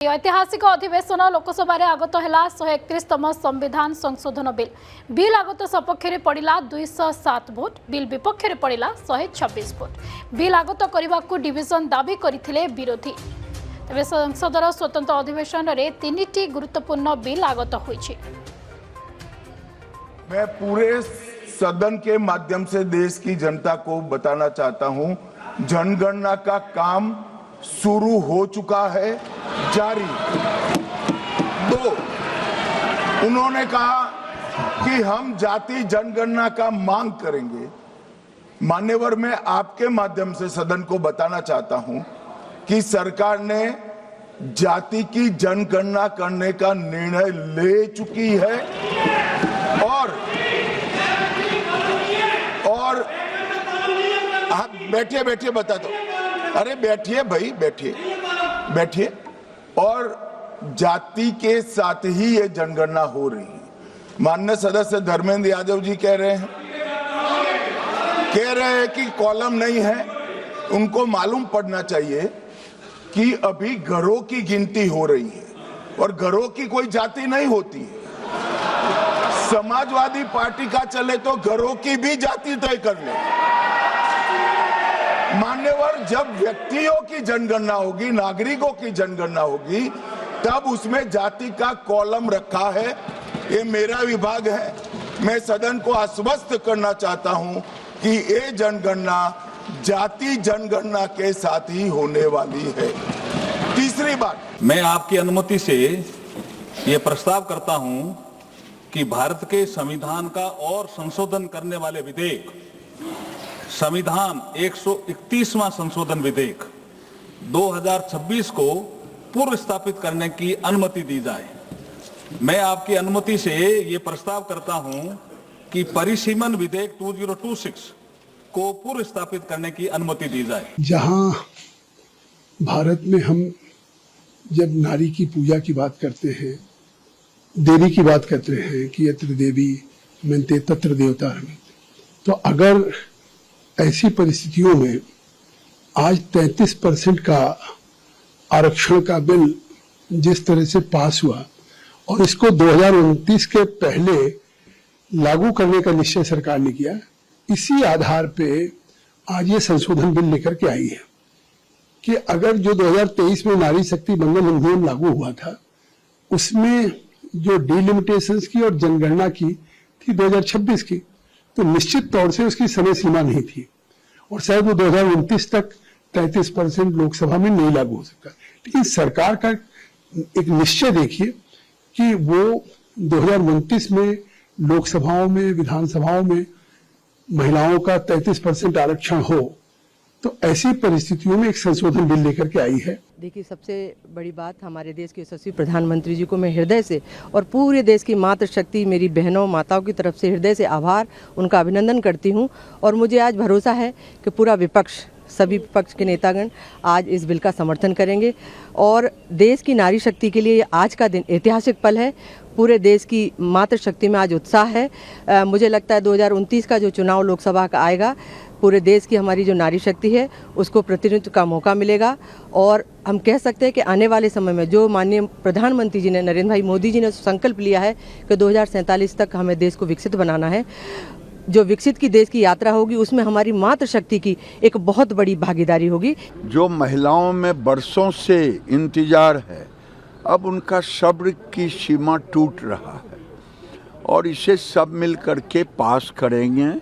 ऐतिहासिक अधिवेशन लोकसभा आगत है 131तम संविधान संशोधन बिल। बिल आगत सपक्ष में पड़ा 207 भोट, बिल विपक्ष में पड़ा 126 भोट। बिल आगत करने को डिविजन दाबी करथिले विरोधी। तेज संसदर स्वतंत्र अधिवेशन में 3टी गुरुत्वपूर्ण बिल आगत होइछि। मैं पूरे सदन के माध्यम से देश की जनता को बताना चाहता हूं, जनगणना का काम शुरू हो चुका है, जारी। 2, उन्होंने कहा कि हम जाति जनगणना का मांग करेंगे। मान्यवर, मैं आपके माध्यम से सदन को बताना चाहता हूं कि सरकार ने जाति की जनगणना करने का निर्णय ले चुकी है और आप बैठिए बता दो। अरे बैठिए भाई, बैठिए। और जाति के साथ ही ये जनगणना हो रही है। माननीय सदस्य धर्मेंद्र यादव जी कह रहे हैं कि कॉलम नहीं है। उनको मालूम पड़ना चाहिए कि अभी घरों की गिनती हो रही है और घरों की कोई जाति नहीं होती है। समाजवादी पार्टी का चले तो घरों की भी जाति तय कर ले। मान्यवर, जब व्यक्तियों की जनगणना होगी, नागरिकों की जनगणना होगी, तब उसमें जाति का कॉलम रखा है। ये मेरा विभाग है। मैं सदन को आश्वस्त करना चाहता हूं कि ये जनगणना जाति जनगणना के साथ ही होने वाली है। तीसरी बात, मैं आपकी अनुमति से ये प्रस्ताव करता हूं कि भारत के संविधान का और संशोधन करने वाले विधेयक, संविधान 131वां संशोधन विधेयक 2026 को पूर्व स्थापित करने की अनुमति दी जाए। मैं आपकी अनुमति से ये प्रस्ताव करता हूं कि परिसीमन विधेयक 2026 को पूर्व स्थापित करने की अनुमति दी जाए। जहां भारत में हम जब नारी की पूजा की बात करते हैं, देवी की बात करते हैं कि यत्र देवी मनते तत्र देवता, तो अगर ऐसी परिस्थितियों में आज 33% का आरक्षण का बिल जिस तरह से पास हुआ और इसको 2029 के पहले लागू करने का निश्चय सरकार ने किया, इसी आधार पे आज ये संशोधन बिल लेकर के आई है कि अगर जो 2023 में नारी शक्ति बंधन अधिनियम लागू हुआ था, उसमें जो डिलिमिटेशंस की और जनगणना की थी 2026 की, तो निश्चित तौर से उसकी समय सीमा नहीं थी और शायद वो 2029 तक 33% लोकसभा में नहीं लागू हो सकता। लेकिन सरकार का एक निश्चय देखिए कि वो 2029 में लोकसभाओं में, विधानसभाओं में महिलाओं का 33% आरक्षण हो, तो ऐसी परिस्थितियों में एक संशोधन बिल लेकर के आई है। देखिए, सबसे बड़ी बात, हमारे देश के यशस्वी प्रधानमंत्री जी को मैं हृदय से और पूरे देश की मातृशक्ति मेरी बहनों माताओं की तरफ से हृदय से आभार, उनका अभिनंदन करती हूं। और मुझे आज भरोसा है कि पूरा विपक्ष, सभी विपक्ष के नेतागण आज इस बिल का समर्थन करेंगे और देश की नारी शक्ति के लिए आज का दिन ऐतिहासिक पल है। पूरे देश की मातृशक्ति में आज उत्साह है। मुझे लगता है 2029 का जो चुनाव लोकसभा का आएगा, पूरे देश की हमारी जो नारी शक्ति है उसको प्रतिनिधित्व का मौका मिलेगा और हम कह सकते हैं कि आने वाले समय में जो माननीय प्रधानमंत्री जी ने, नरेंद्र भाई मोदी जी ने संकल्प लिया है कि 2047 तक हमें देश को विकसित बनाना है, जो विकसित की देश की यात्रा होगी उसमें हमारी मातृशक्ति की एक बहुत बड़ी भागीदारी होगी। जो महिलाओं में बरसों से इंतजार है, अब उनका सब्र की सीमा टूट रहा है और इसे सब मिल करके पास करेंगे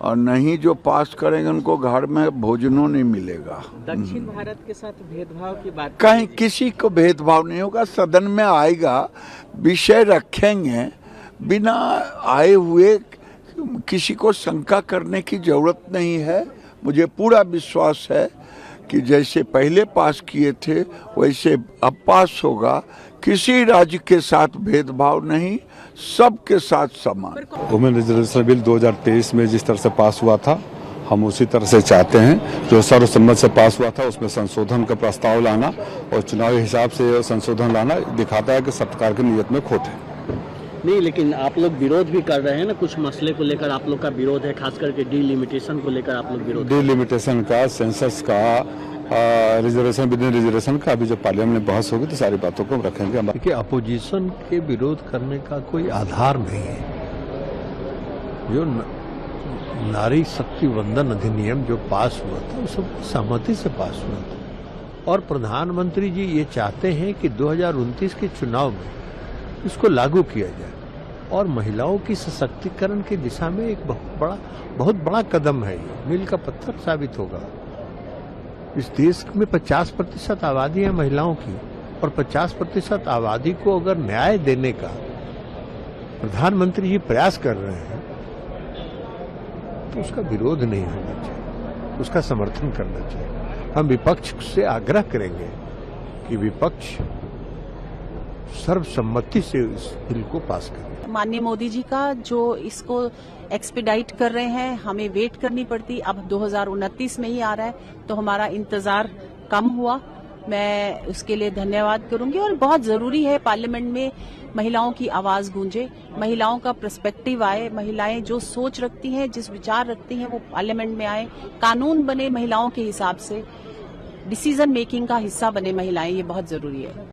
और नहीं जो पास करेंगे उनको घर में भोजनों नहीं मिलेगा। दक्षिण भारत के साथ भेदभाव की बात, कहीं किसी को भेदभाव नहीं होगा। सदन में आएगा, विषय रखेंगे, बिना आए हुए किसी को शंका करने की जरूरत नहीं है। मुझे पूरा विश्वास है कि जैसे पहले पास किए थे वैसे अब पास होगा। किसी राज्य के साथ भेदभाव नहीं, सबके साथ समान। वुमेन रिजर्वेशन बिल 2023 में जिस तरह से पास हुआ था, हम उसी तरह से चाहते हैं। जो सर्वसम्मत से पास हुआ था उसमें संशोधन का प्रस्ताव लाना और चुनावी हिसाब से संशोधन लाना दिखाता है कि सरकार की नीयत में खोट है। नहीं, लेकिन आप लोग विरोध भी कर रहे हैं ना, कुछ मसले को लेकर आप लोग का विरोध है, खास करके डिलिमिटेशन को लेकर आप लोग विरोध। डिलिमिटेशन का, सेंसस का रिजर्वेशन विद इन रिजर्वेशन का अभी जब पार्लियामेंट में बहस होगी तो सारी बातों को हम रखेंगे। देखिए, अपोजिशन के विरोध करने का कोई आधार नहीं है। जो नारी शक्ति वंदन अधिनियम जो पास हुआ था वो सब सहमति से पास हुआ था और प्रधानमंत्री जी ये चाहते हैं कि 2029 के चुनाव में इसको लागू किया जाए और महिलाओं की सशक्तिकरण की दिशा में एक बहुत बड़ा कदम है। ये मील का पत्थर साबित होगा। इस देश में 50% आबादी है महिलाओं की और 50% आबादी को अगर न्याय देने का प्रधानमंत्री जी प्रयास कर रहे हैं तो उसका विरोध नहीं होना चाहिए, उसका समर्थन करना चाहिए। हम विपक्ष से आग्रह करेंगे कि विपक्ष सर्वसम्मति से इस बिल को पास करें। माननीय मोदी जी का जो इसको एक्सपीडाइट कर रहे हैं, हमें वेट करनी पड़ती, अब 2029 में ही आ रहा है तो हमारा इंतजार कम हुआ। मैं उसके लिए धन्यवाद करूंगी और बहुत जरूरी है पार्लियामेंट में महिलाओं की आवाज गूंजे, महिलाओं का पर्सपेक्टिव आए, महिलाएं जो सोच रखती हैं, जिस विचार रखती हैं वो पार्लियामेंट में आए, कानून बने महिलाओं के हिसाब से, डिसीजन मेकिंग का हिस्सा बने महिलाएं, ये बहुत जरूरी है।